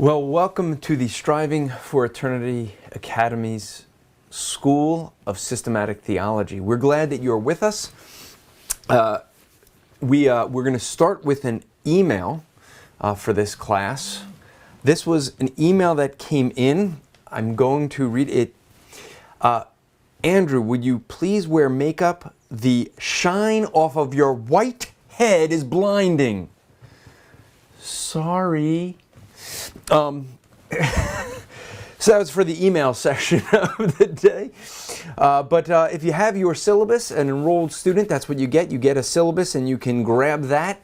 Well, welcome to the Striving for Eternity Academy's School of Systematic Theology. We're glad that you're with us. We're going to start with an email for this class. This was an email that came in. I'm going to read it. Andrew, would you please wear makeup? The shine off of your white head is blinding. Sorry. So that was for the email section of the day. But if you have your syllabus, an enrolled student, that's what you get. You get a syllabus and you can grab that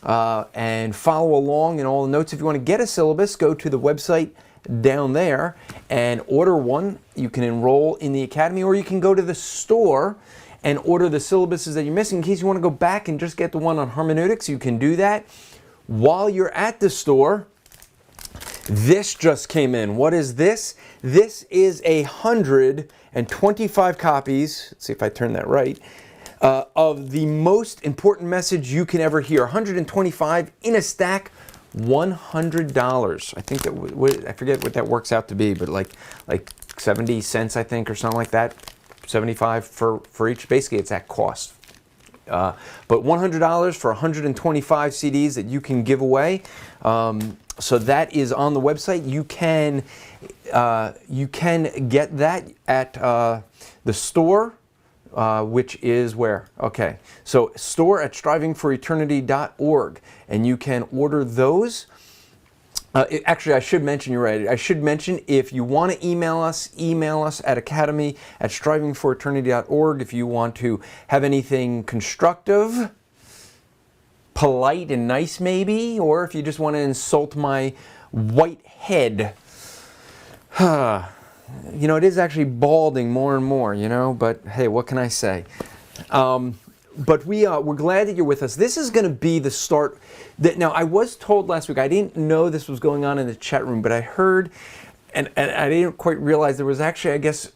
and follow along in all the notes. If you want to get a syllabus, go to the website down there and order one. You can enroll in the academy, or you can go to the store and order the syllabuses that you're missing. In case you want to go back and just get the one on hermeneutics, you can do that. While you're at the store, this just came in. What is this? This is 125 copies, let's see if I turn that right, of the most important message you can ever hear. 125 in a stack, $100. I think that, I forget what that works out to be, but like 70 cents, I think, or something like that. 75 for each. Basically, it's at cost. But $100 for 125 CDs that you can give away. So that is on the website. You can get that at the store, which is where? Okay, so store at strivingforeternity.org, and you can order those. Actually, I should mention, you're right, I should mention, if you want to email us at academy@strivingforeternity.org if you want to have anything constructive, polite and nice maybe, or if you just want to insult my white head. You know, it is actually balding more and more, you know, but hey, what can I say? But we're glad that you're with us. This is going to be the start. Now, I was told last week, I didn't know this was going on in the chat room, but I heard, and I didn't quite realize there was actually, I guess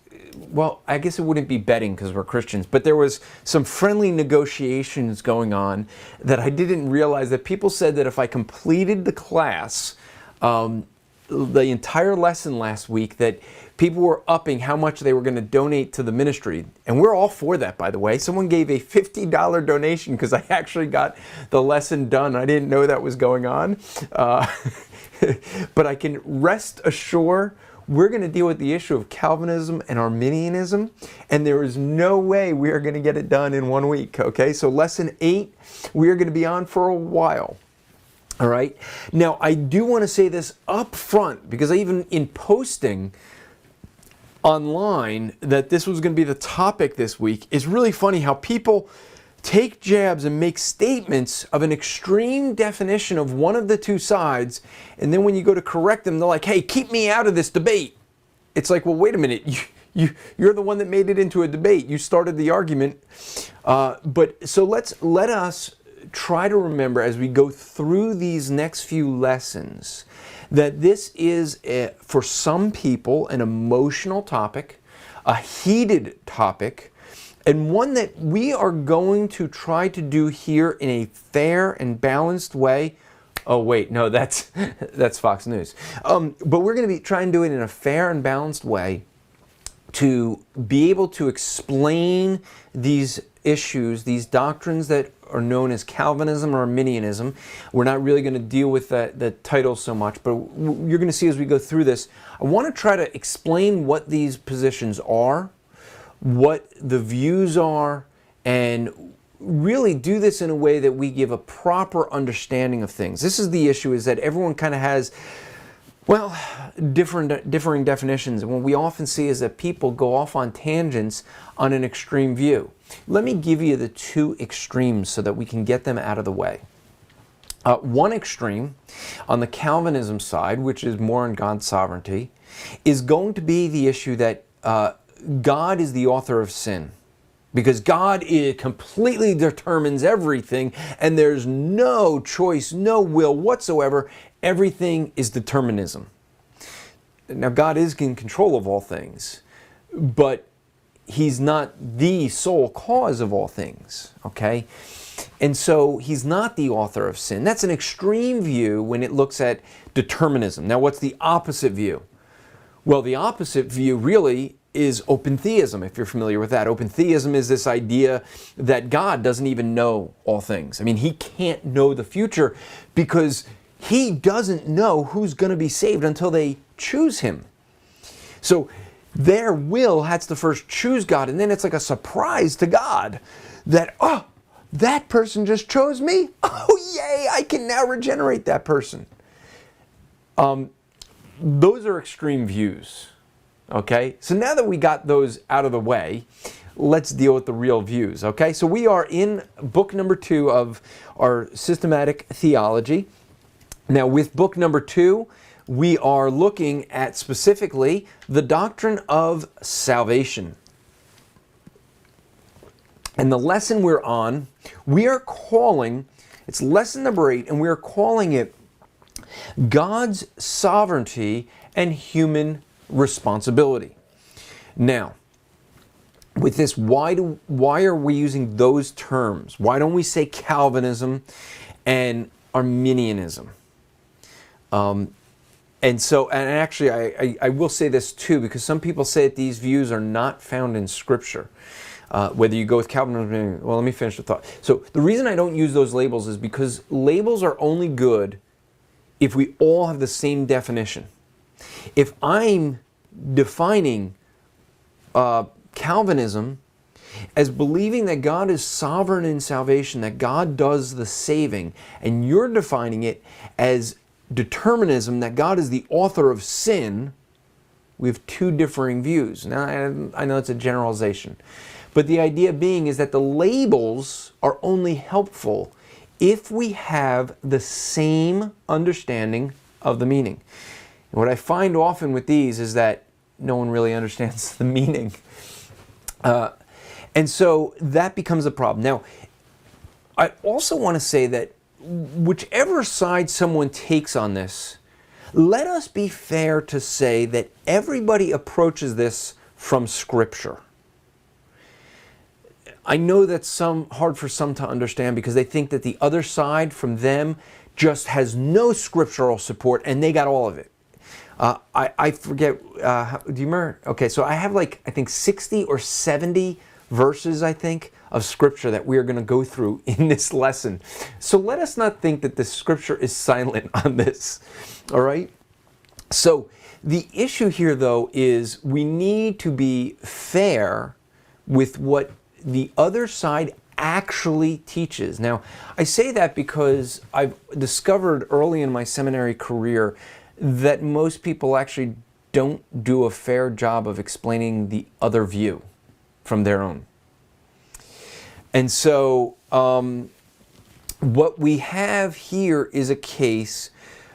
it wouldn't be betting because we're Christians, but there was some friendly negotiations going on that I didn't realize, that people said that if I completed the class, the entire lesson last week, that people were upping how much they were going to donate to the ministry. And we're all for that, by the way. Someone gave a $50 donation because I actually got the lesson done. I didn't know that was going on. But I can rest assured we're going to deal with the issue of Calvinism and Arminianism, and there is no way we are going to get it done in 1 week, okay? So lesson 8, we are going to be on for a while. All right. Now, I do want to say this up front, because even in posting online that this was going to be the topic this week, it's really funny how people take jabs and make statements of an extreme definition of one of the two sides, and then when you go to correct them, they're like, hey, keep me out of this debate. It's like, well, wait a minute. You're the one that made it into a debate. You started the argument. But so let us try to remember as we go through these next few lessons that this is, for some people, an emotional topic, a heated topic, and one that we are going to try to do here in a fair and balanced way. Oh wait, no, that's Fox News. But we're going to be trying to do it in a fair and balanced way to be able to explain these issues, these doctrines that are known as Calvinism or Arminianism. We're not really going to deal with the title so much, but you're going to see as we go through this, I want to try to explain what these positions are, what the views are, and really do this in a way that we give a proper understanding of things. This is the issue, is that everyone kind of has, well, differing definitions. And what we often see is that people go off on tangents on an extreme view. Let me give you the two extremes so that we can get them out of the way. One extreme, on the Calvinism side, which is more on God's sovereignty, is going to be the issue that God is the author of sin. Because God completely determines everything, and there's no choice, no will whatsoever. Everything is determinism. Now, God is in control of all things, but He's not the sole cause of all things, okay? And so he's not the author of sin. That's an extreme view when it looks at determinism. Now, what's the opposite view? Well, the opposite view really is open theism, if you're familiar with that. Open theism is this idea that God doesn't even know all things. I mean, he can't know the future because he doesn't know who's going to be saved until they choose him. So their will has to first choose God, and then it's like a surprise to God that, oh, that person just chose me? Oh, yay, I can now regenerate that person. Those are extreme views, okay? So now that we got those out of the way, let's deal with the real views, okay? So we are in book number 2 of our systematic theology. Now with book number 2, we are looking at specifically the doctrine of salvation. And the lesson we're on, we are calling, it's lesson number 8, and we are calling it God's sovereignty and human responsibility. Now, with this, why are we using those terms? Why don't we say Calvinism and Arminianism? And actually, I will say this too, because some people say that these views are not found in Scripture. Whether you go with Calvinism, well, let me finish the thought. So the reason I don't use those labels is because labels are only good if we all have the same definition. If I'm defining Calvinism as believing that God is sovereign in salvation, that God does the saving, and you're defining it as determinism, that God is the author of sin, we have two differing views. Now, I know it's a generalization, but the idea being is that the labels are only helpful if we have the same understanding of the meaning. And what I find often with these is that no one really understands the meaning. And so that becomes a problem. Now, I also want to say that whichever side someone takes on this, let us be fair to say that everybody approaches this from Scripture. I know that's hard for some to understand because they think that the other side from them just has no scriptural support and they got all of it. I forget, do you remember? Okay, so I have I think 60 or 70 verses, I think, of Scripture that we are going to go through in this lesson. So let us not think that the Scripture is silent on this, all right? So the issue here, though, is we need to be fair with what the other side actually teaches. Now, I say that because I've discovered early in my seminary career that most people actually don't do a fair job of explaining the other view from their own. And so what we have here is a case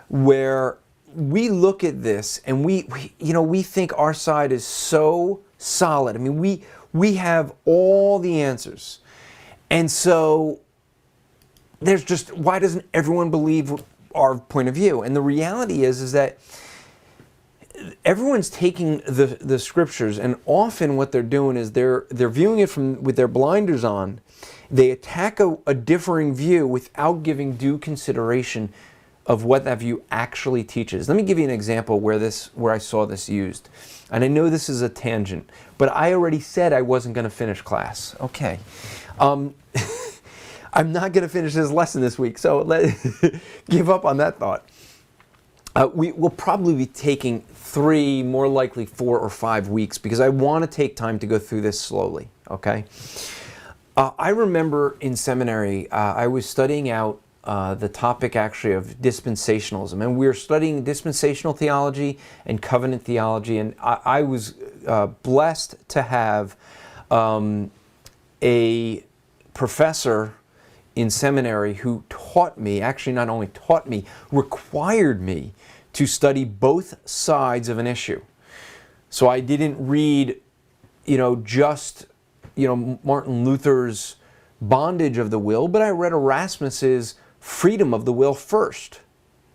where we look at this and we think our side is so solid. I mean, we have all the answers. And so there's just, why doesn't everyone believe our point of view? And the reality is that everyone's taking the Scriptures, and often what they're doing is they're viewing it with their blinders on. They attack a differing view without giving due consideration of what that view actually teaches. Let me give you an example where I saw this used. And I know this is a tangent, but I already said I wasn't going to finish class. Okay. I'm not going to finish this lesson this week, so give up on that thought. We will probably be taking 3, more likely 4 or 5 weeks, because I want to take time to go through this slowly, okay? I remember in seminary, I was studying out the topic actually of dispensationalism, and we were studying dispensational theology and covenant theology, and I was blessed to have a professor in seminary who taught me, actually not only taught me, required me to study both sides of an issue. So I didn't read, just, Martin Luther's Bondage of the Will, but I read Erasmus's Freedom of the Will first,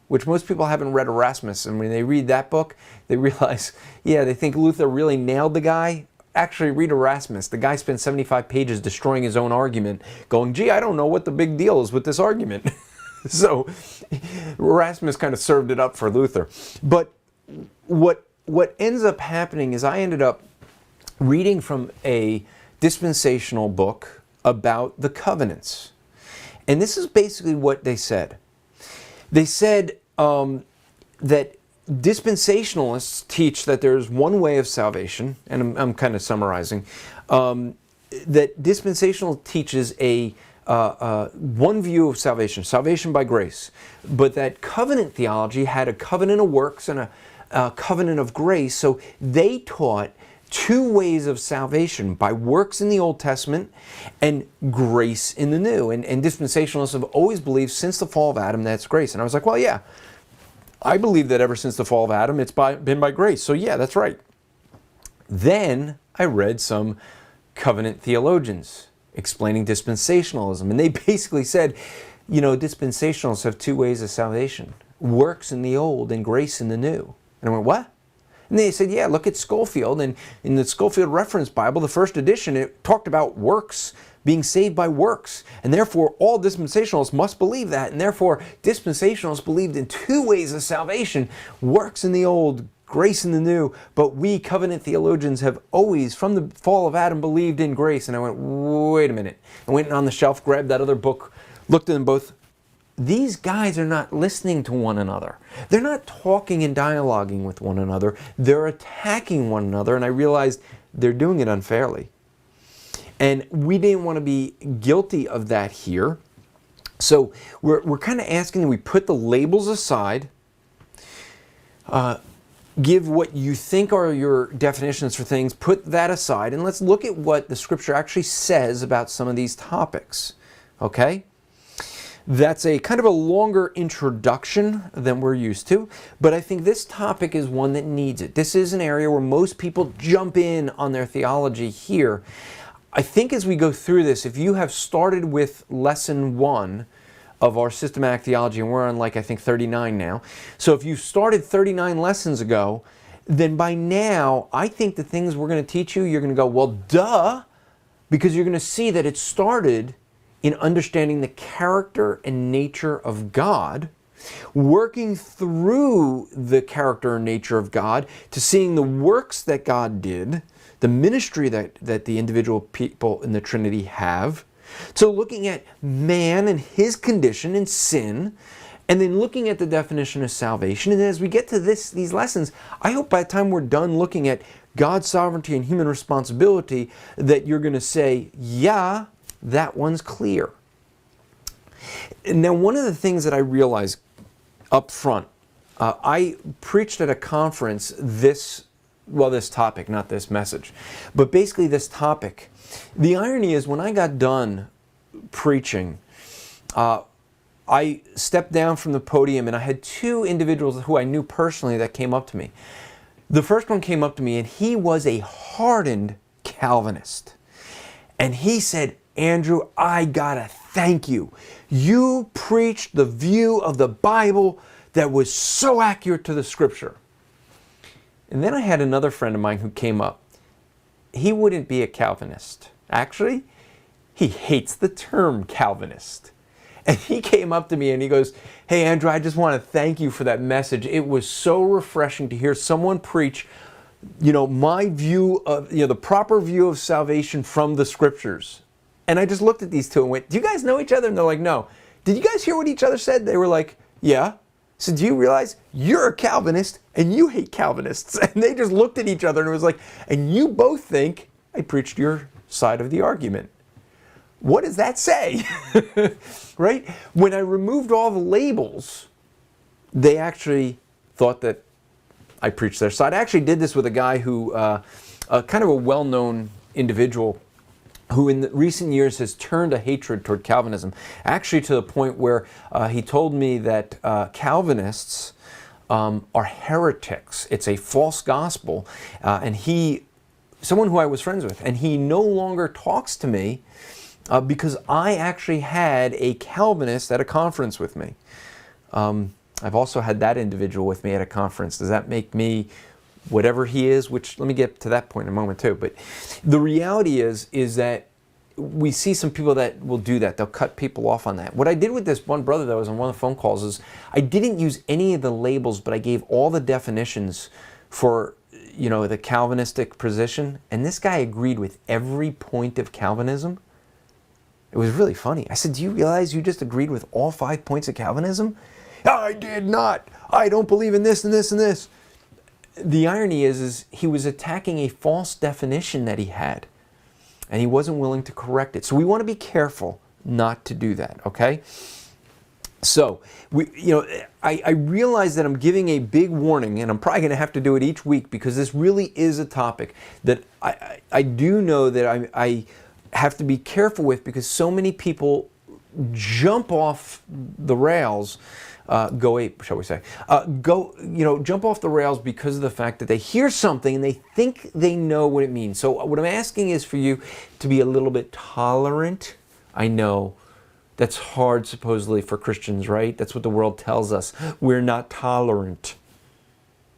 which most people haven't read Erasmus. And when they read that book, they realize, they think Luther really nailed the guy. actually read Erasmus. The guy spent 75 pages destroying his own argument, going, gee, I don't know what the big deal is with this argument. So Erasmus kind of served it up for Luther. But what ends up happening is I ended up reading from a dispensational book about the covenants. And this is basically what they said. They said that dispensationalists teach that there's one way of salvation, and I'm kind of summarizing, that dispensational teaches one view of salvation, salvation by grace, but that covenant theology had a covenant of works and a covenant of grace, so they taught two ways of salvation, by works in the Old Testament and grace in the New. And dispensationalists have always believed since the fall of Adam that's grace. And I was like, well, yeah, I believe that ever since the fall of Adam it's been by grace. So yeah, that's right. Then I read some covenant theologians explaining dispensationalism. And they basically said, you know, dispensationalists have two ways of salvation, works in the Old and grace in the New. And I went, what? And they said, yeah, look at Schofield. And in the Schofield Reference Bible, the first edition, it talked about works, being saved by works. And therefore, all dispensationalists must believe that. And therefore, dispensationalists believed in two ways of salvation, works in the Old, grace in the New. But we covenant theologians have always, from the fall of Adam, believed in grace. And I went, wait a minute. I went on the shelf, grabbed that other book, looked at them both. These guys are not listening to one another. They're not talking and dialoguing with one another. They're attacking one another, and I realized they're doing it unfairly. And we didn't want to be guilty of that here. So we're kind of asking that we put the labels aside, give what you think are your definitions for things, put that aside, and let's look at what the Scripture actually says about some of these topics. Okay? That's a kind of a longer introduction than we're used to, but I think this topic is one that needs it. This is an area where most people jump in on their theology here. I think as we go through this, if you have started with lesson 1 of our systematic theology, and we're on like I think 39 now, so if you started 39 lessons ago, then by now I think the things we're going to teach you, you're going to go, well, duh, because you're going to see that it started in understanding the character and nature of God, working through the character and nature of God to seeing the works that God did, the ministry that the individual people in the Trinity have, to looking at man and his condition and sin, and then looking at the definition of salvation. And as we get to these lessons, I hope by the time we're done looking at God's sovereignty and human responsibility, that you're going to say, yeah, that one's clear. Now, one of the things that I realized up front, I preached at a conference this topic, not this message, but basically this topic. The irony is when I got done preaching, I stepped down from the podium and I had two individuals who I knew personally that came up to me. The first one came up to me and he was a hardened Calvinist. And he said, Andrew, I gotta thank you. You preached the view of the Bible that was so accurate to the Scripture. And then I had another friend of mine who came up. He wouldn't be a Calvinist. Actually, he hates the term Calvinist. And he came up to me and he goes, hey, Andrew, I just want to thank you for that message. It was so refreshing to hear someone preach, my view of, the proper view of salvation from the Scriptures. And I just looked at these two and went, do you guys know each other? And they're like, no. Did you guys hear what each other said? They were like, yeah. So do you realize you're a Calvinist and you hate Calvinists? And they just looked at each other and it was like, and you both think I preached your side of the argument. What does that say? Right? When I removed all the labels, they actually thought that I preached their side. I actually did this with a guy who, kind of a well-known individual who in the recent years has turned a hatred toward Calvinism, actually to the point where he told me that Calvinists are heretics. It's a false gospel. And someone who I was friends with, and he no longer talks to me because I actually had a Calvinist at a conference with me. I've also had that individual with me at a conference. Does that make me whatever he is, which let me get to that point in a moment too. But the reality is that we see some people that will do that. They'll cut people off on that. What I did with this one brother that was on one of the phone calls is I didn't use any of the labels, but I gave all the definitions for, you know, the Calvinistic position. And this guy agreed with every point of Calvinism. It was really funny. I said, do you realize you just agreed with all 5 points of Calvinism? I did not. I don't believe in this and this and this. The irony is he was attacking a false definition that he had, and he wasn't willing to correct it. So we want to be careful not to do that, okay? So, I realize that I'm giving a big warning, and I'm probably going to have to do it each week because this really is a topic that I do know that I have to be careful with, because so many people jump off the rails, go ape, shall we say, jump off the rails because of the fact that they hear something and they think they know what it means. So what I'm asking is for you to be a little bit tolerant. I know that's hard supposedly for Christians, right? That's what the world tells us. We're not tolerant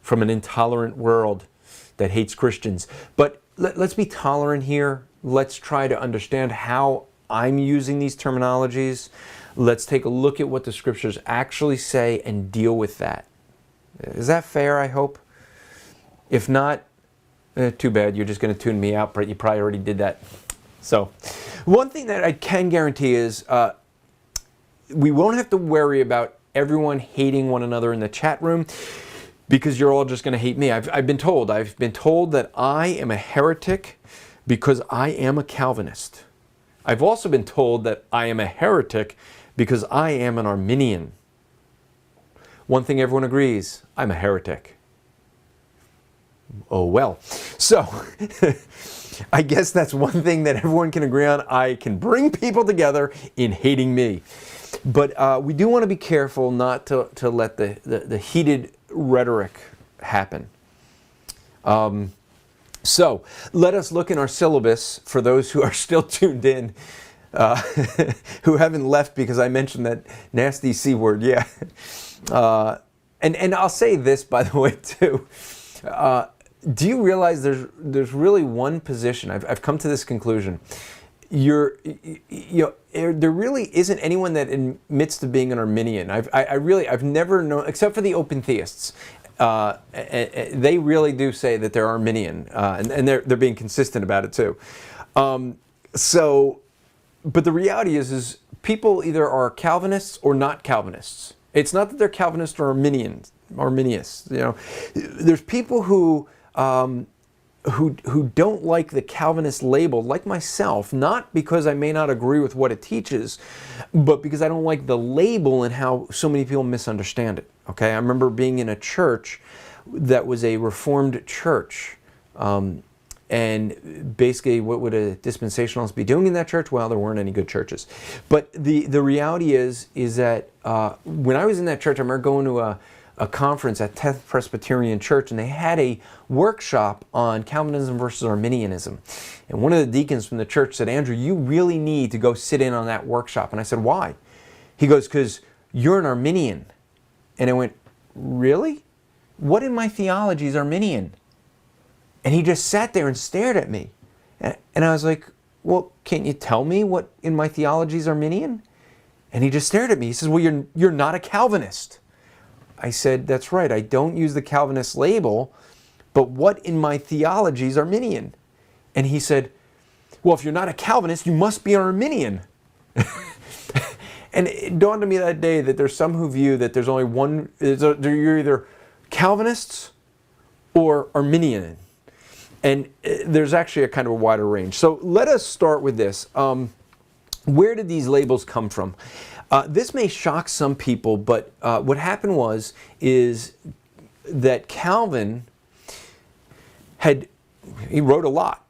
from an intolerant world that hates Christians. But let's be tolerant here. Let's try to understand how I'm using these terminologies. Let's take a look at what the scriptures actually say and deal with that. Is that fair, I hope? If not, too bad. You're just going to tune me out, but you probably already did that. So, one thing that I can guarantee is we won't have to worry about everyone hating one another in the chat room, because you're all just going to hate me. I've been told that I am a heretic because I am a Calvinist. I've also been told that I am a heretic because I am an Arminian. One thing everyone agrees, I'm a heretic. Oh well. So, I guess that's one thing that everyone can agree on. I can bring people together in hating me. But we do want to be careful not to let the heated rhetoric happen. So, let us look in our syllabus for those who are still tuned in, who haven't left because I mentioned that nasty C word, yeah. And I'll say this, by the way, too. Do you realize there's really one position? I've come to this conclusion. There really isn't anyone that admits to being an Arminian. I've never known, except for the open theists. They really do say that they're Arminian, and they're being consistent about it too. But the reality is people either are Calvinists or not Calvinists. It's not that they're Calvinists or Arminians. You know, there's people who don't like the Calvinist label, like myself, not because I may not agree with what it teaches, but because I don't like the label and how so many people misunderstand it. Okay, I remember being in a church that was a Reformed church, and basically what would a dispensationalist be doing in that church? Well, there weren't any good churches. But the reality is that when I was in that church, I remember going to a conference at 10th Presbyterian Church, and they had a workshop on Calvinism versus Arminianism. And one of the deacons from the church said, Andrew, you really need to go sit in on that workshop. And I said, why? He goes, because you're an Arminian. And I went, really? What in my theology is Arminian? And he just sat there and stared at me. And I was like, well, can't you tell me what in my theology is Arminian? And he just stared at me. He says, well, you're not a Calvinist. I said, that's right. I don't use the Calvinist label, but what in my theology is Arminian? And he said, well, if you're not a Calvinist, you must be an Arminian. And it dawned on me that day that there's some who view that there's only one, you're either Calvinists or Arminian. And there's actually a kind of a wider range. So let us start with this. Where did these labels come from? This may shock some people, but what happened is that Calvin he wrote a lot.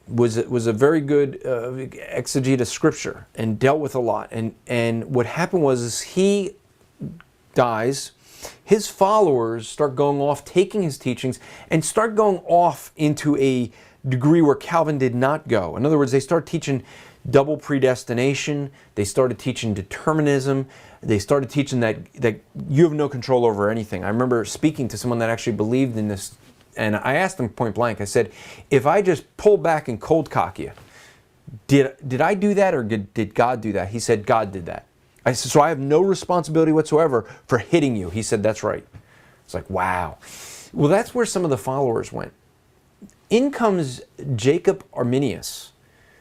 Was a very good exegete of Scripture and dealt with a lot. And what happened was he dies, his followers start going off, taking his teachings, and start going off into a degree where Calvin did not go. In other words, they start teaching double predestination, they started teaching determinism, they started teaching that you have no control over anything. I remember speaking to someone that actually believed in this And I asked him point blank, I said, if I just pull back and cold cock you, did I do that, or did God do that? He said, God did that. I said, so I have no responsibility whatsoever for hitting you. He said, that's right. It's like, wow. Well, that's where some of the followers went. In comes Jacob Arminius,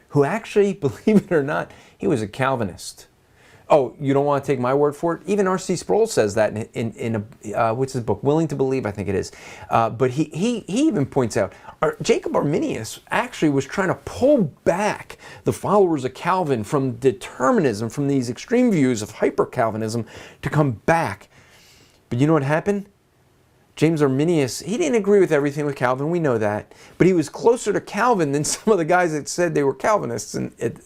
who actually, believe it or not, he was a Calvinist. Oh, you don't want to take my word for it? Even R.C. Sproul says that in what's his book? Willing to Believe, I think it is. But he even points out, Jacob Arminius actually was trying to pull back the followers of Calvin from determinism, from these extreme views of hyper-Calvinism, to come back. But you know what happened? James Arminius, he didn't agree with everything with Calvin, we know that, but he was closer to Calvin than some of the guys that said they were Calvinists,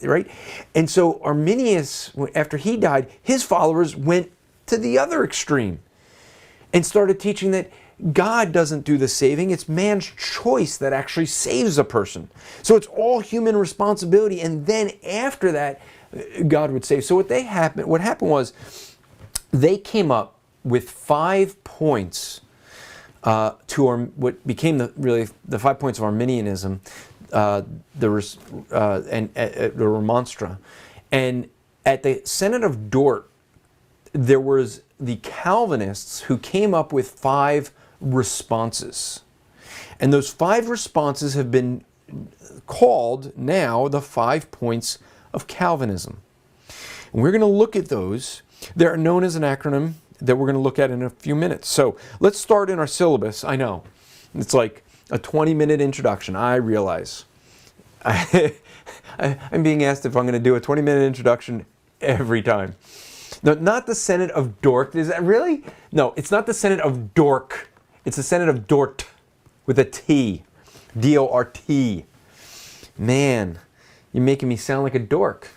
right? And so Arminius, after he died, his followers went to the other extreme and started teaching that God doesn't do the saving, it's man's choice that actually saves a person. So it's all human responsibility, and then after that, God would save. So what happened was, they came up with 5 points to what became the 5 points of Arminianism, the Remonstra. And at the Synod of Dort, there was the Calvinists who came up with 5 responses. And those 5 responses have been called now the 5 points of Calvinism. And we're going to look at those. They're known as an acronym that we're going to look at in a few minutes. So let's start in our syllabus. I know it's like a 20-minute introduction. I realize I'm being asked if I'm going to do a 20-minute introduction every time. No, not the Synod of Dort. Is that really? No, it's not the Synod of Dork. It's the Synod of Dort with a T. D-O-R-T. Man, you're making me sound like a dork.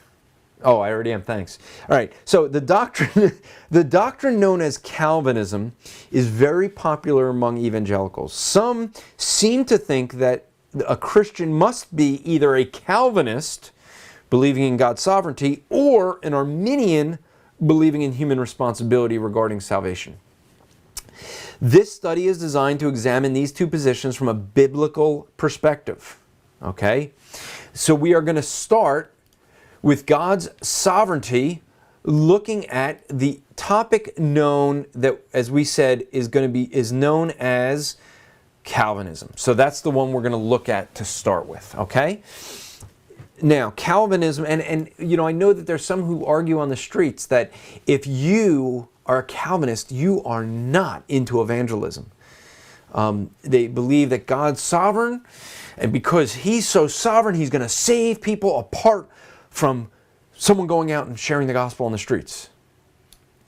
Oh, I already am, thanks. All right, so the doctrine known as Calvinism is very popular among evangelicals. Some seem to think that a Christian must be either a Calvinist, believing in God's sovereignty, or an Arminian, believing in human responsibility regarding salvation. This study is designed to examine these two positions from a biblical perspective. Okay? So we are going to start with God's sovereignty, looking at the topic known that, as we said, is known as Calvinism. So that's the one we're going to look at to start with, okay? Now, Calvinism, and you know, I know that there's some who argue on the streets that if you are a Calvinist, you are not into evangelism. They believe that God's sovereign, and because He's so sovereign, He's going to save people apart from someone going out and sharing the gospel on the streets.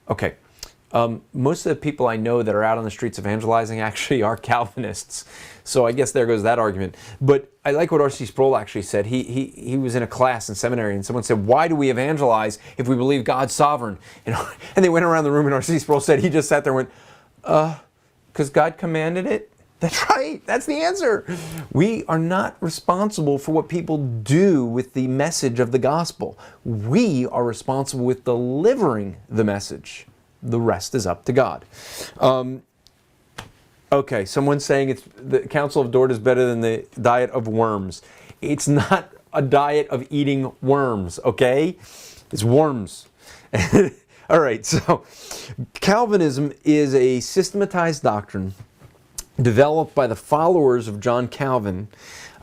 Okay, most of the people I know that are out on the streets evangelizing actually are Calvinists. So I guess there goes that argument. But I like what R.C. Sproul actually said. He was in a class in seminary and someone said, why do we evangelize if we believe God's sovereign? And they went around the room and R.C. Sproul said, he just sat there and went, because God commanded it? That's right. That's the answer. We are not responsible for what people do with the message of the gospel. We are responsible with delivering the message. The rest is up to God. Okay, someone's saying the Council of Dort is better than the diet of worms. It's not a diet of eating worms, okay? It's worms. All right, so Calvinism is a systematized doctrine developed by the followers of John Calvin,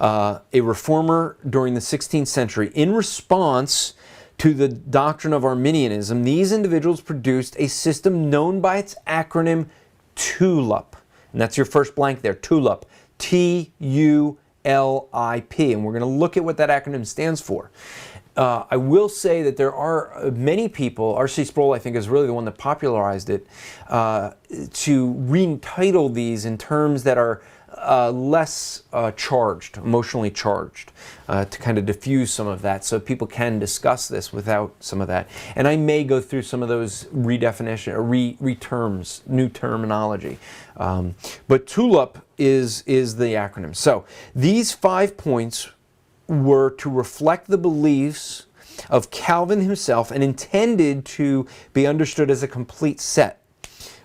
a reformer during the 16th century. In response to the doctrine of Arminianism, these individuals produced a system known by its acronym TULIP. And that's your first blank there, TULIP. T-U-L-I-P. And we're going to look at what that acronym stands for. I will say that there are many people, R.C. Sproul I think is really the one that popularized it, to retitle these in terms that are less charged, emotionally charged, to kind of diffuse some of that so people can discuss this without some of that. And I may go through some of those redefinition or re-terms, new terminology. But TULIP is the acronym. So these 5 points were to reflect the beliefs of Calvin himself and intended to be understood as a complete set.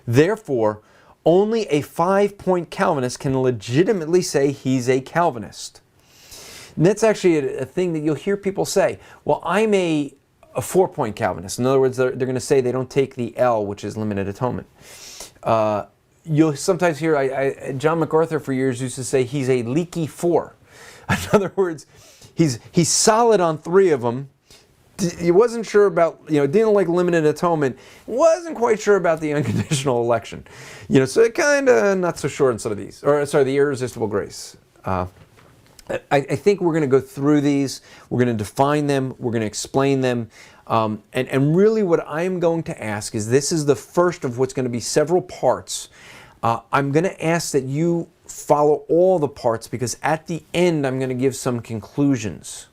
Therefore, Only a 5-point Calvinist can legitimately say he's a Calvinist. And that's actually a thing that you'll hear people say. Well, I'm a 4-point Calvinist. In other words, they're going to say they don't take the L, which is limited atonement. You'll sometimes hear, John MacArthur for years used to say he's a leaky 4. In other words, he's solid on 3 of them. He wasn't sure about, didn't like limited atonement, wasn't quite sure about the unconditional election. So it kind of not so sure on some of these. The irresistible grace. I think we're going to go through these. We're going to define them. We're going to explain them. And really what I'm going to ask is, this is the first of what's going to be several parts. I'm going to ask that you follow all the parts, because at the end I'm going to give some conclusions.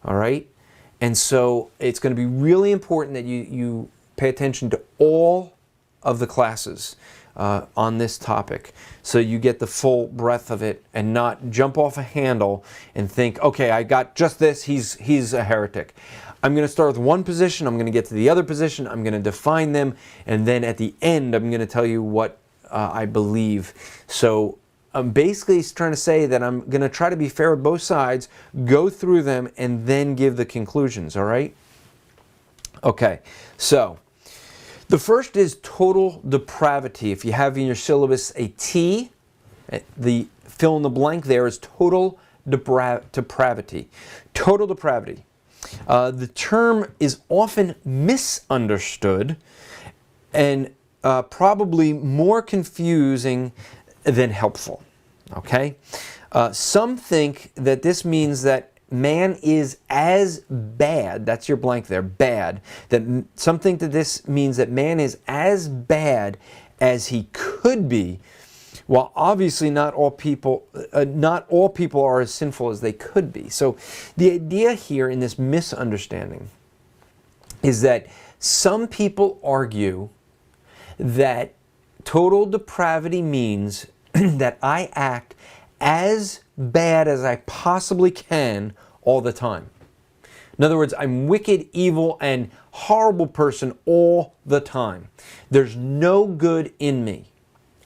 All right? And so it's going to be really important that you pay attention to all of the classes on this topic, so you get the full breadth of it and not jump off a handle and think, okay, I got just this, he's a heretic. I'm going to start with one position, I'm going to get to the other position, I'm going to define them, and then at the end I'm going to tell you what I believe. So I'm basically trying to say that I'm going to try to be fair with both sides, go through them, and then give the conclusions, all right? Okay, so the first is total depravity. If you have in your syllabus a T, the fill in the blank there is total depravity. Total depravity. The term is often misunderstood and probably more confusing than helpful. Okay? Some think that this means that man is as bad, that's your blank there, bad, that some think that this means that man is as bad as he could be, while obviously not all people are as sinful as they could be. So the idea here in this misunderstanding is that some people argue that total depravity means that I act as bad as I possibly can all the time. In other words, I'm wicked, evil, and horrible person all the time. There's no good in me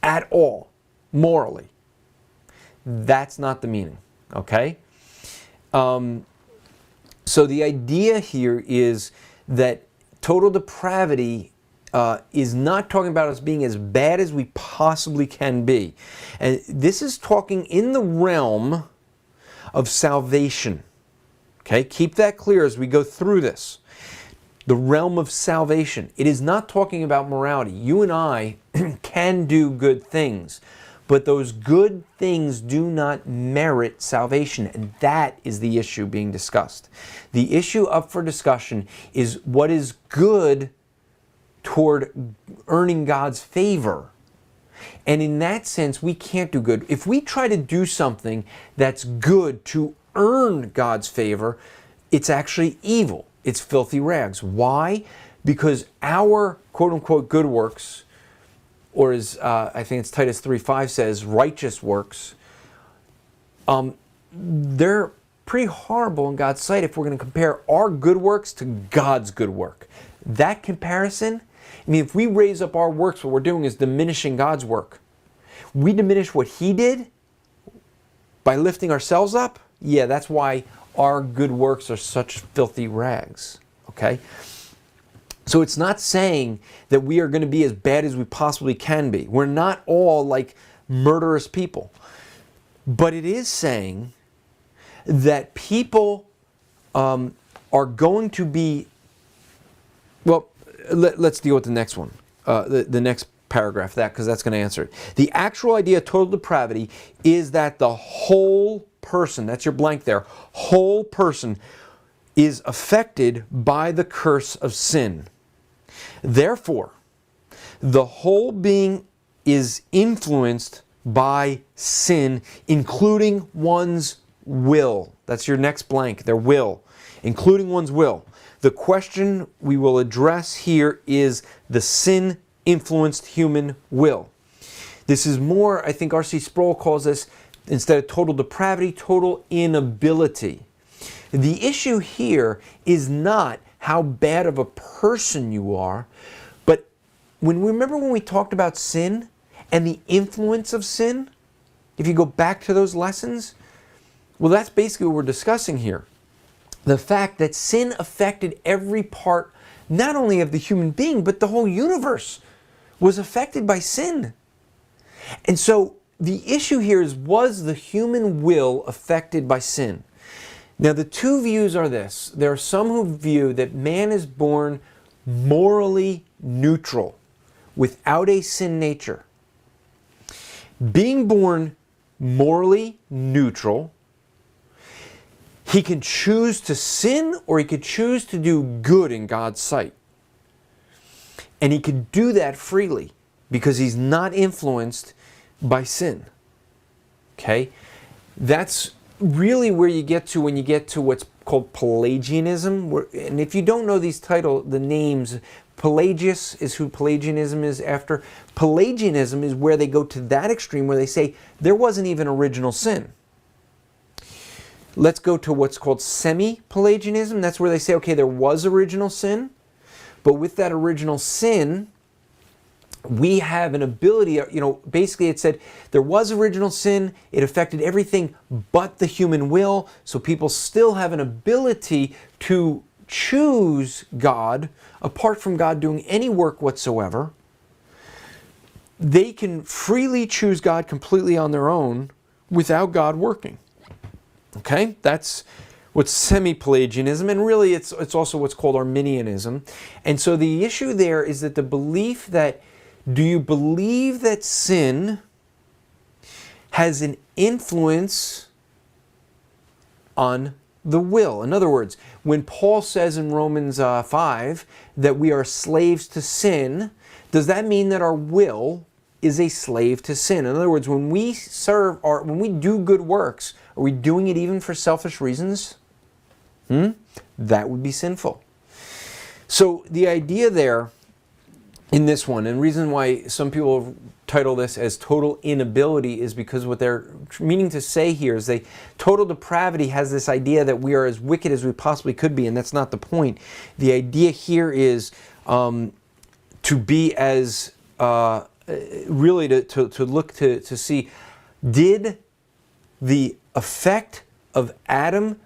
at all, morally. That's not the meaning, okay? So the idea here is that total depravity is not talking about us being as bad as we possibly can be. And this is talking in the realm of salvation. Okay, keep that clear as we go through this. The realm of salvation. It is not talking about morality. You and I can do good things, but those good things do not merit salvation, and that is the issue being discussed. The issue up for discussion is what is good toward earning God's favor. And in that sense, we can't do good. If we try to do something that's good to earn God's favor, it's actually evil. It's filthy rags. Why? Because our quote-unquote good works, or as I think it's Titus 3:5 says, righteous works, they're pretty horrible in God's sight if we're going to compare our good works to God's good work. That comparison, I mean, if we raise up our works, what we're doing is diminishing God's work. We diminish what He did by lifting ourselves up. Yeah, that's why our good works are such filthy rags. Okay? So it's not saying that we are going to be as bad as we possibly can be. We're not all like murderous people. But it is saying that people are going to be, well, let's deal with the next one, the next paragraph, because that's going to answer it. The actual idea of total depravity is that the whole person, that's your blank there, whole person is affected by the curse of sin. Therefore, the whole being is influenced by sin, including one's will. That's your next blank, their will, including one's will. The question we will address here is the sin-influenced human will. This is more, I think R.C. Sproul calls this, instead of total depravity, total inability. The issue here is not how bad of a person you are, but remember when we talked about sin and the influence of sin, if you go back to those lessons, well, that's basically what we're discussing here. The fact that sin affected every part, not only of the human being, but the whole universe was affected by sin. And so the issue here is, was the human will affected by sin? Now, the two views are this. There are some who view that man is born morally neutral, without a sin nature. Being born morally neutral, he can choose to sin or he could choose to do good in God's sight. And he can do that freely because he's not influenced by sin. Okay? That's really where you get to when you get to what's called Pelagianism. And if you don't know the names, Pelagius is who Pelagianism is after. Pelagianism is where they go to that extreme where they say there wasn't even original sin. Let's go to what's called semi-Pelagianism. That's where they say, okay, there was original sin, but with that original sin, we have an ability, basically it said there was original sin, it affected everything but the human will, so people still have an ability to choose God, apart from God doing any work whatsoever. They can freely choose God completely on their own without God working. Okay, that's what's semi-Pelagianism, and really it's also what's called Arminianism. And so the issue there is that the belief that, do you believe that sin has an influence on the will? In other words, when Paul says in Romans 5 that we are slaves to sin, does that mean that our will is a slave to sin? In other words, when we when we do good works, are we doing it even for selfish reasons? That would be sinful. So the idea there in this one, and the reason why some people title this as total inability is because what they're meaning to say here is total depravity has this idea that we are as wicked as we possibly could be, and that's not the point. The idea here is to be as really to look to see, did the effect of Adam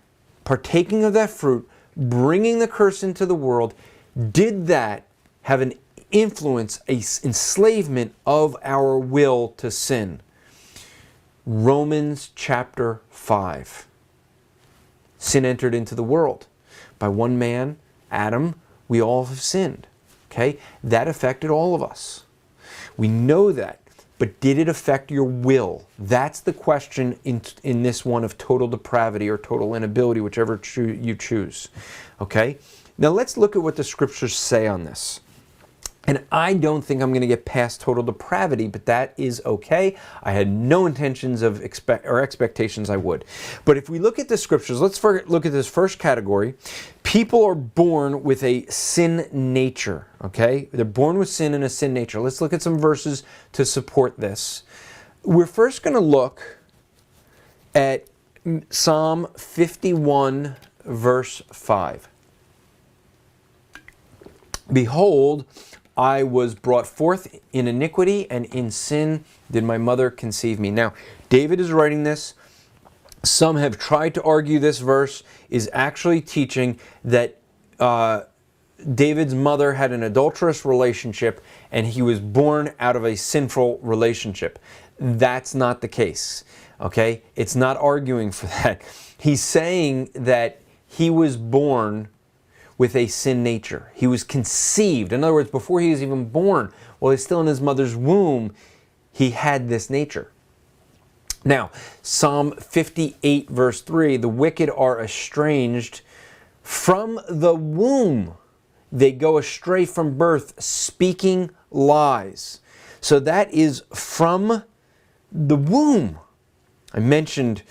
partaking of that fruit, bringing the curse into the world, did that have an influence, a enslavement of our will to sin? Romans chapter 5. Sin entered into the world. By one man, Adam, we all have sinned. Okay? That affected all of us. We know that. But did it affect your will? That's the question in this one of total depravity or total inability, whichever you choose. Okay? Now let's look at what the scriptures say on this. And I don't think I'm going to get past total depravity, but that is okay. I had no intentions of expectations I would. But if we look at the scriptures, let's look at this first category. People are born with a sin nature, okay? They're born with sin and a sin nature. Let's look at some verses to support this. We're first going to look at Psalm 51, verse 5. Behold, I was brought forth in iniquity, and in sin did my mother conceive me. Now, David is writing this. Some have tried to argue this verse is actually teaching that David's mother had an adulterous relationship and he was born out of a sinful relationship. That's not the case. Okay? It's not arguing for that. He's saying that he was born with a sin nature. He was conceived. In other words, before he was even born, while he's still in his mother's womb, he had this nature. Now, Psalm 58, verse 3, the wicked are estranged from the womb. They go astray from birth, speaking lies. So that is from the womb. I mentioned,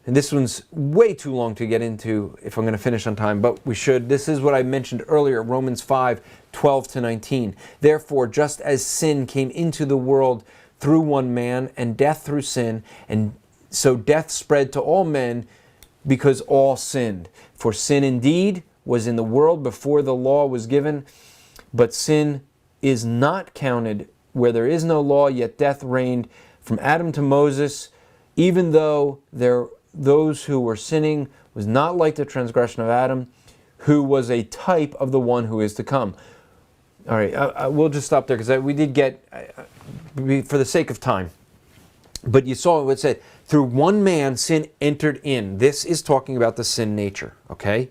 and this one's way too long to get into if I'm going to finish on time, but we should. This is what I mentioned earlier, Romans 5, 12 to 19. Therefore, just as sin came into the world through one man, and death through sin, and so death spread to all men because all sinned. For sin indeed was in the world before the law was given, but sin is not counted where there is no law, yet death reigned from Adam to Moses, even though those who were sinning was not like the transgression of Adam, who was a type of the one who is to come. All right, we'll just stop there because we did get, for the sake of time, but you saw what it said, through one man sin entered in. This is talking about the sin nature, okay?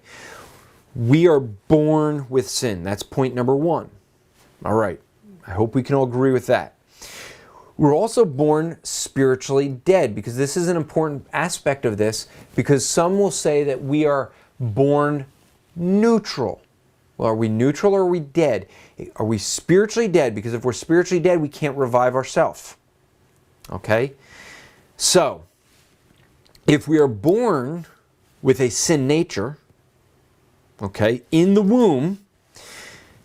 We are born with sin. That's point number one. All right, I hope we can all agree with that. We're also born spiritually dead, because this is an important aspect of this, because some will say that we are born neutral. Well, are we neutral or are we dead? Are we spiritually dead? Because if we're spiritually dead, we can't revive ourselves. Okay? So, if we are born with a sin nature, okay, in the womb,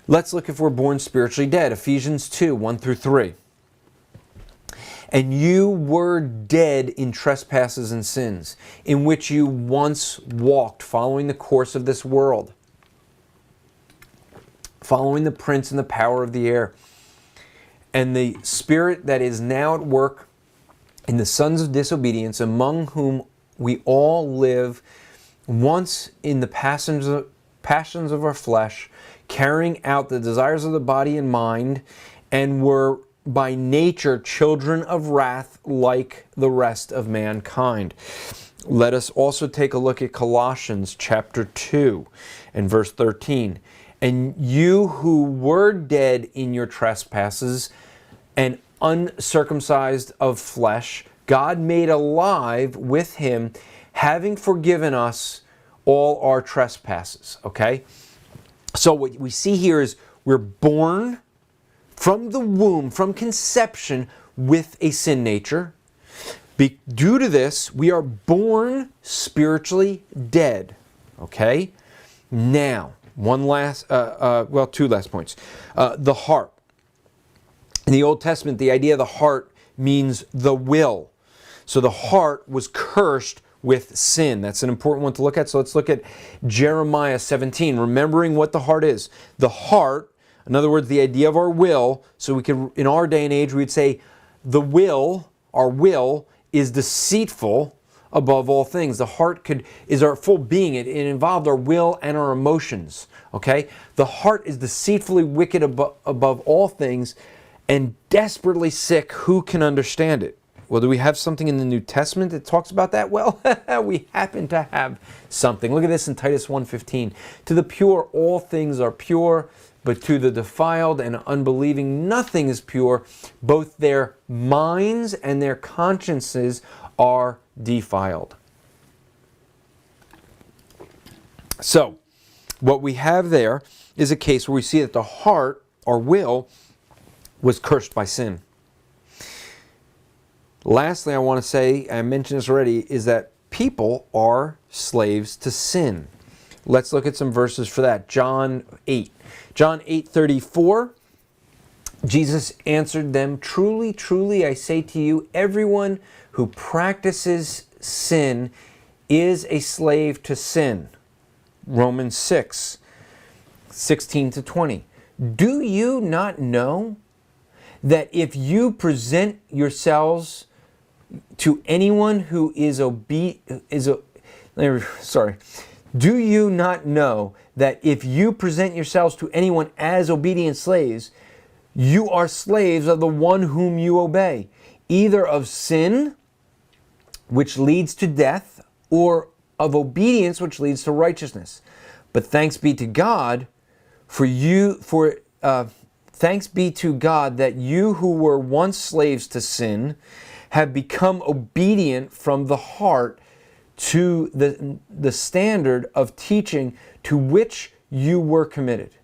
let's look if we're born spiritually dead. Ephesians 2, 1 through 3. And you were dead in trespasses and sins, in which you once walked, following the course of this world, following the prince and the power of the air, and the spirit that is now at work in the sons of disobedience, among whom we all live once in the passions of our flesh, carrying out the desires of the body and mind, and were by nature children of wrath like the rest of mankind. Let us also take a look at Colossians chapter 2 and verse 13. And you who were dead in your trespasses and uncircumcised of flesh, God made alive with him, having forgiven us all our trespasses. Okay? So what we see here is we're born from the womb, from conception, with a sin nature. Due to this, we are born spiritually dead. Okay? Now, two last points. The heart. In the Old Testament, the idea of the heart means the will. So the heart was cursed with sin. That's an important one to look at. So let's look at Jeremiah 17, remembering what the heart is. The heart, in other words, the idea of our will, so we can, in our day and age, we would say the will, our will, is deceitful above all things. The heart is our full being. It involved our will and our emotions. Okay? The heart is deceitfully wicked above all things and desperately sick. Who can understand it? Well, do we have something in the New Testament that talks about that? Well, we happen to have something. Look at this in Titus 1:15. To the pure, all things are pure, but to the defiled and unbelieving, nothing is pure. Both their minds and their consciences are defiled. So, what we have there is a case where we see that the heart, or will, was cursed by sin. Lastly, I want to say, I mentioned this already, is that people are slaves to sin. Let's look at some verses for that. John 8. John 8:34. Jesus answered them, "Truly, truly, I say to you, everyone who practices sin is a slave to sin." Romans 6, 16 to 20. Do you not know that if you present yourselves to anyone who is do you not know that if you present yourselves to anyone as obedient slaves, you are slaves of the one whom you obey, either of sin, which leads to death, or of obedience, which leads to righteousness. But thanks be to God thanks be to God that you who were once slaves to sin have become obedient from the heart to the standard of teaching to which you were committed.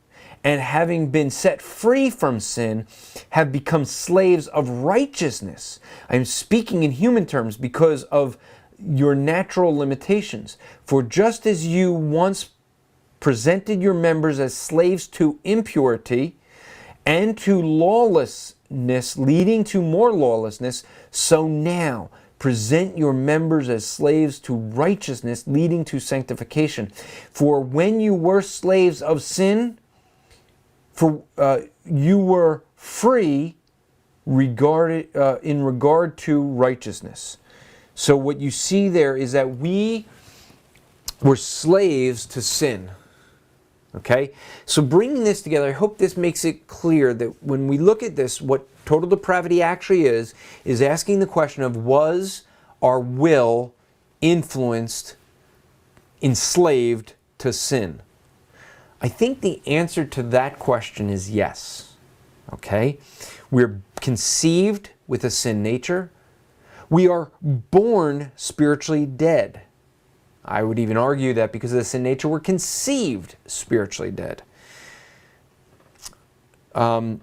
And having been set free from sin, have become slaves of righteousness. I'm speaking in human terms because of your natural limitations. For just as you once presented your members as slaves to impurity and to lawlessness, leading to more lawlessness, so now present your members as slaves to righteousness, leading to sanctification. For when you were slaves of sin, you were free in regard to righteousness. So what you see there is that we were slaves to sin. Okay? So bringing this together, I hope this makes it clear that when we look at this, what total depravity actually is asking the question of, was our will influenced, enslaved to sin? I think the answer to that question is yes. Okay? We're conceived with a sin nature. We are born spiritually dead. I would even argue that because of the sin nature, we're conceived spiritually dead. Then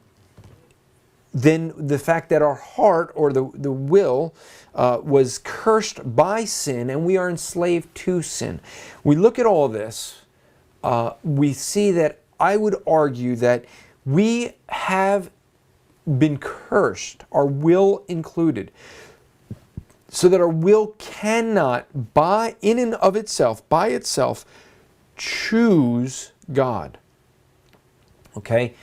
the fact that our heart, or the will, was cursed by sin, and we are enslaved to sin. We look at all this, we see that I would argue that we have been cursed, our will included, so that our will cannot, in and of itself, by itself, choose God. Okay?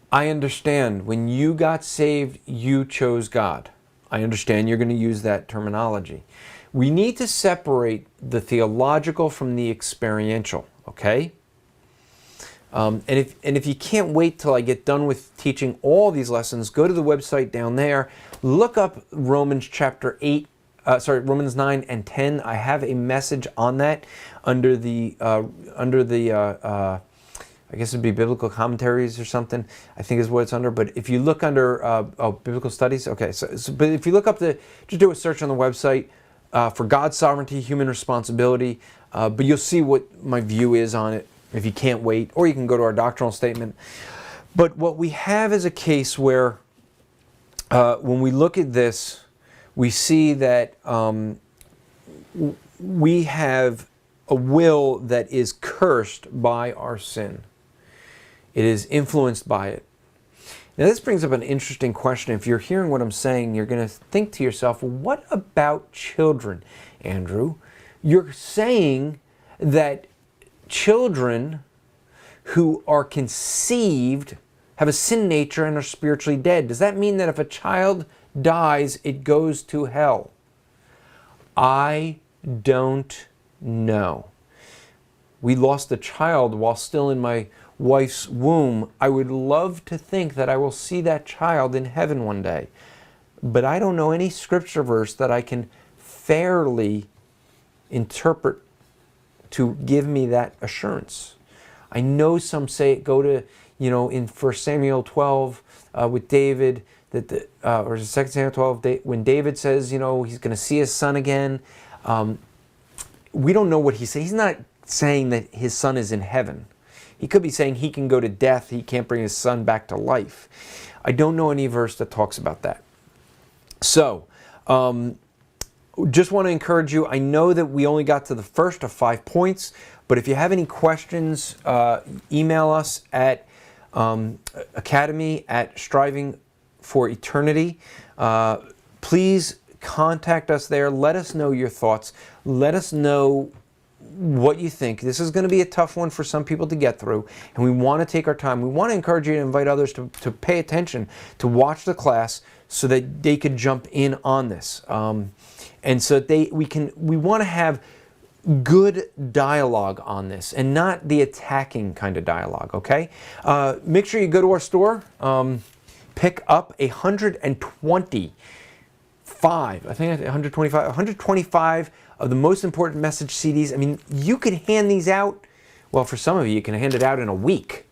I understand when you got saved, you chose God. I understand you're going to use that terminology. We need to separate the theological from the experiential, okay? And if you can't wait till I get done with teaching all these lessons, go to the website down there, look up Romans 9 and 10. I have a message on that under the I guess it'd be biblical commentaries or something, I think is what it's under. But if you look under biblical studies, okay. But if you look up just do a search on the website for God's sovereignty, human responsibility. But you'll see what my view is on it if you can't wait, or you can go to our doctrinal statement. But what we have is a case where when we look at this, we see that we have a will that is cursed by our sin. It is influenced by it. Now this brings up an interesting question. If you're hearing what I'm saying, you're going to think to yourself, well, what about children, Andrew? You're saying that children who are conceived have a sin nature and are spiritually dead. Does that mean that if a child dies, it goes to hell? I don't know. We lost a child while still in my wife's womb. I would love to think that I will see that child in heaven one day. But I don't know any scripture verse that I can fairly interpret to give me that assurance. I know some say go to, in 1 Samuel 12 with David, that or 2 Samuel 12, when David says, he's going to see his son again. We don't know what he says. He's not saying that his son is in heaven. He could be saying he can go to death. He can't bring his son back to life. I don't know any verse that talks about that. So, just want to encourage you. I know that we only got to the first of 5 points, but if you have any questions, email us at academy@strivingforeternity. Please contact us there. Let us know your thoughts. Let us know what you think. This is going to be a tough one for some people to get through, and we want to take our time. We want to encourage you to invite others to pay attention, to watch the class so that they could jump in on this. And so we want to have good dialogue on this and not the attacking kind of dialogue, okay? Make sure you go to our store, pick up 125 of the most important message CDs. I mean, you could hand these out, well, for some of you can hand it out in a week.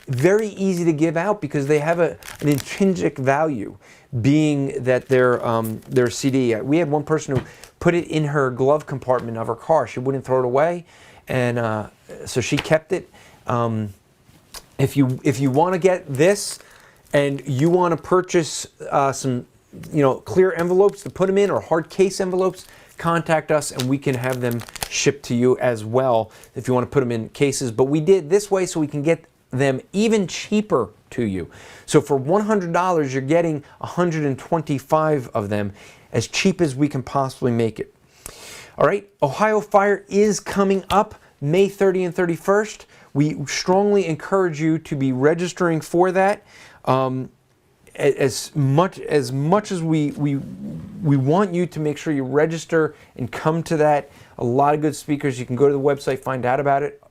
Very easy to give out because they have an intrinsic value, being that they're CD. We had one person who put it in her glove compartment of her car. She wouldn't throw it away, and so she kept it. If you want to get this, and you want to purchase some clear envelopes to put them in, or hard case envelopes, contact us and we can have them shipped to you as well if you want to put them in cases. But we did this way so we can get them even cheaper to you. So for $100, you're getting 125 of them, as cheap as we can possibly make it. All right, Ohio Fire is coming up May 30 and 31st. We strongly encourage you to be registering for that. as much as we want you to make sure you register and come to that. A lot of good speakers. You can go to the website, find out about it.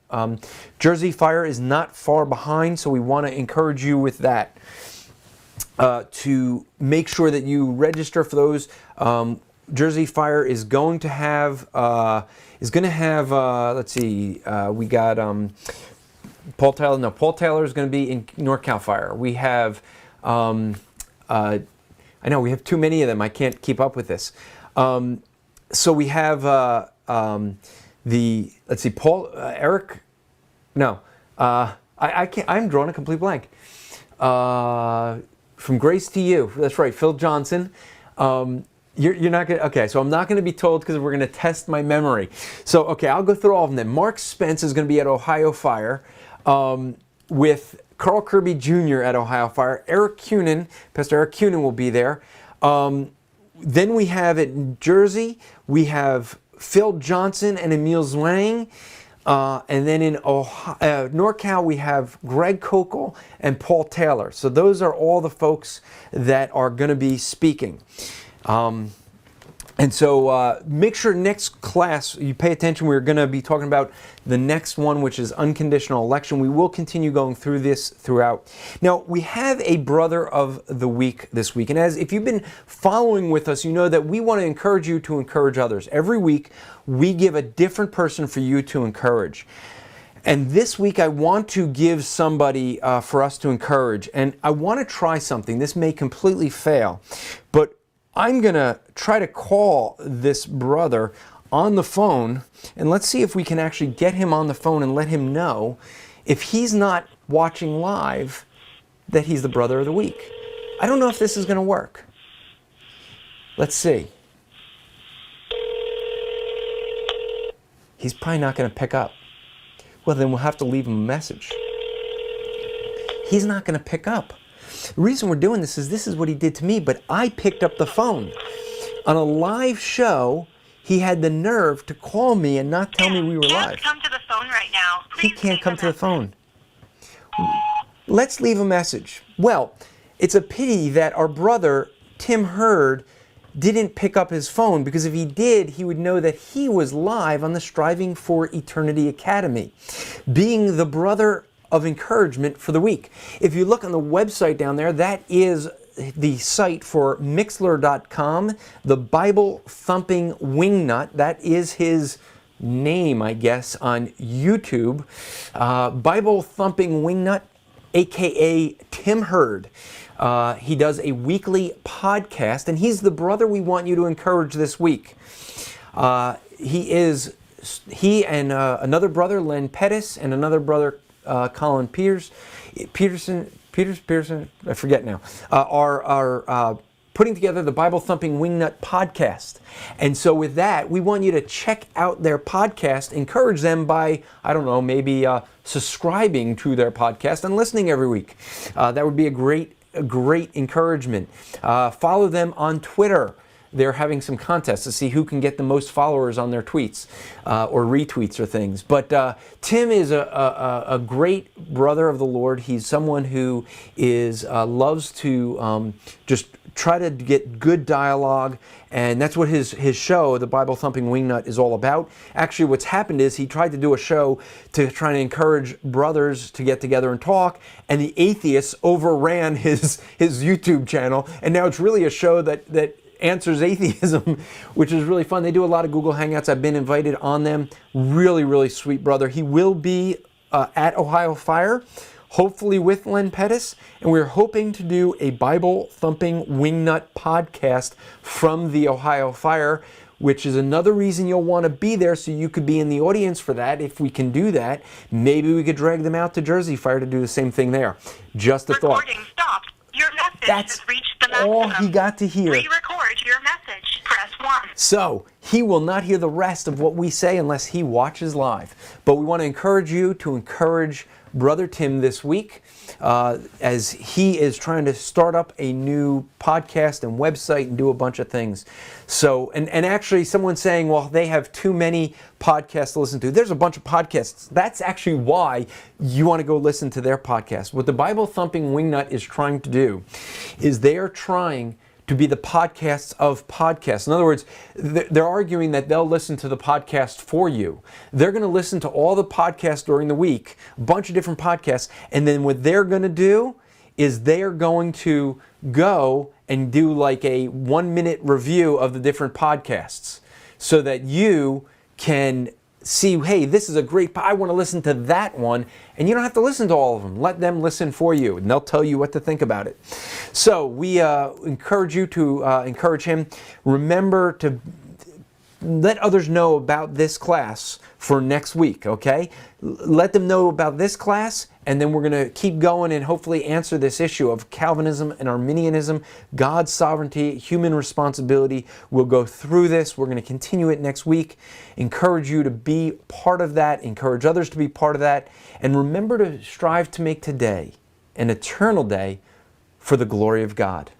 Jersey Fire is not far behind, so we want to encourage you with that. To make sure that you register for those. Jersey Fire is going to have let's see, we got Paul Taylor. No, Paul Taylor is going to be in NorCal Fire. We have I know we have too many of them. I can't keep up with this. So we have let's see, Paul Eric. No, I can't. I'm drawing a complete blank. From Grace to You. That's right, Phil Johnson. You're not going to, okay, so I'm not going to be told because we're going to test my memory. So, okay, I'll go through all of them then. Mark Spence is going to be at Ohio Fire with Carl Kirby Jr. at Ohio Fire. Pastor Eric Cunin will be there. Then we have at Jersey, we have Phil Johnson and Emil Zwang. And then in Ohio, NorCal, we have Greg Kokel and Paul Taylor. So those are all the folks that are going to be speaking. And so make sure next class you pay attention. We're going to be talking about the next one, which is unconditional election. We will continue going through this throughout. Now, we have a brother of the week this week. And if you've been following with us, you know that we want to encourage you to encourage others. Every week, we give a different person for you to encourage. And this week, I want to give somebody for us to encourage. And I want to try something. This may completely fail, but I'm going to try to call this brother on the phone, and let's see if we can actually get him on the phone and let him know, if he's not watching live, that he's the brother of the week. I don't know if this is going to work. Let's see. He's probably not going to pick up. Well, then we'll have to leave him a message. He's not going to pick up. The reason we're doing this is what he did to me, but I picked up the phone. On a live show, he had the nerve to call me and not tell me we were live. Can't come to the phone right now. Please he can't come to the phone. Let's leave a message. Well, it's a pity that our brother, Tim Hurd, didn't pick up his phone, because if he did, he would know that he was live on the Striving for Eternity Academy, being the brother of encouragement for the week. If you look on the website down there, that is the site for Mixler.com, the Bible Thumping Wingnut. That is his name, I guess, on YouTube. Bible Thumping Wingnut, aka Tim Hurd. He does a weekly podcast, and he's the brother we want you to encourage this week. He and another brother, Len Pettis, and another brother, Colin Peterson, I forget now, are putting together the Bible Thumping Wingnut podcast. And so with that, we want you to check out their podcast, encourage them by, I don't know, maybe subscribing to their podcast and listening every week. That would be a great encouragement. Follow them on Twitter. They're having some contests to see who can get the most followers on their tweets or retweets or things. But Tim is a great brother of the Lord. He's someone who loves to just try to get good dialogue, and that's what his show, the Bible Thumping Wingnut, is all about. Actually, what's happened is he tried to do a show to try to encourage brothers to get together and talk, and the atheists overran his YouTube channel, and now it's really a show that answers atheism, which is really fun. They do a lot of Google Hangouts. I've been invited on them. Really, really sweet brother. He will be at Ohio Fire, hopefully with Len Pettis, and we're hoping to do a Bible Thumping Wingnut podcast from the Ohio Fire, which is another reason you'll want to be there, so you could be in the audience for that. If we can do that, maybe we could drag them out to Jersey Fire to do the same thing there. Just a thought. Recording stopped. Your message That's has reached the maximum. all he got to hear. Re-record your message. Press 1. So he will not hear the rest of what we say unless he watches live. But we want to encourage you to encourage Brother Tim this week as he is trying to start up a new podcast and website and do a bunch of things. So, and actually someone's saying, well, they have too many podcasts to listen to. There's a bunch of podcasts. That's actually why you want to go listen to their podcast. What the Bible Thumping Wingnut is trying to do is they are trying to be the podcasts of podcasts. In other words, they're arguing that they'll listen to the podcast for you. They're going to listen to all the podcasts during the week, a bunch of different podcasts, and then what they're going to do is they're going to go and do like a 1-minute review of the different podcasts so that you can see, hey, this is a great, I want to listen to that one, and you don't have to listen to all of them. Let them listen for you, and they'll tell you what to think about it. So we encourage you to encourage him. Remember to let others know about this class for next week, okay? Let them know about this class, and then we're going to keep going and hopefully answer this issue of Calvinism and Arminianism, God's sovereignty, human responsibility. We'll go through this. We're going to continue it next week. Encourage you to be part of that. Encourage others to be part of that. And remember to strive to make today an eternal day for the glory of God.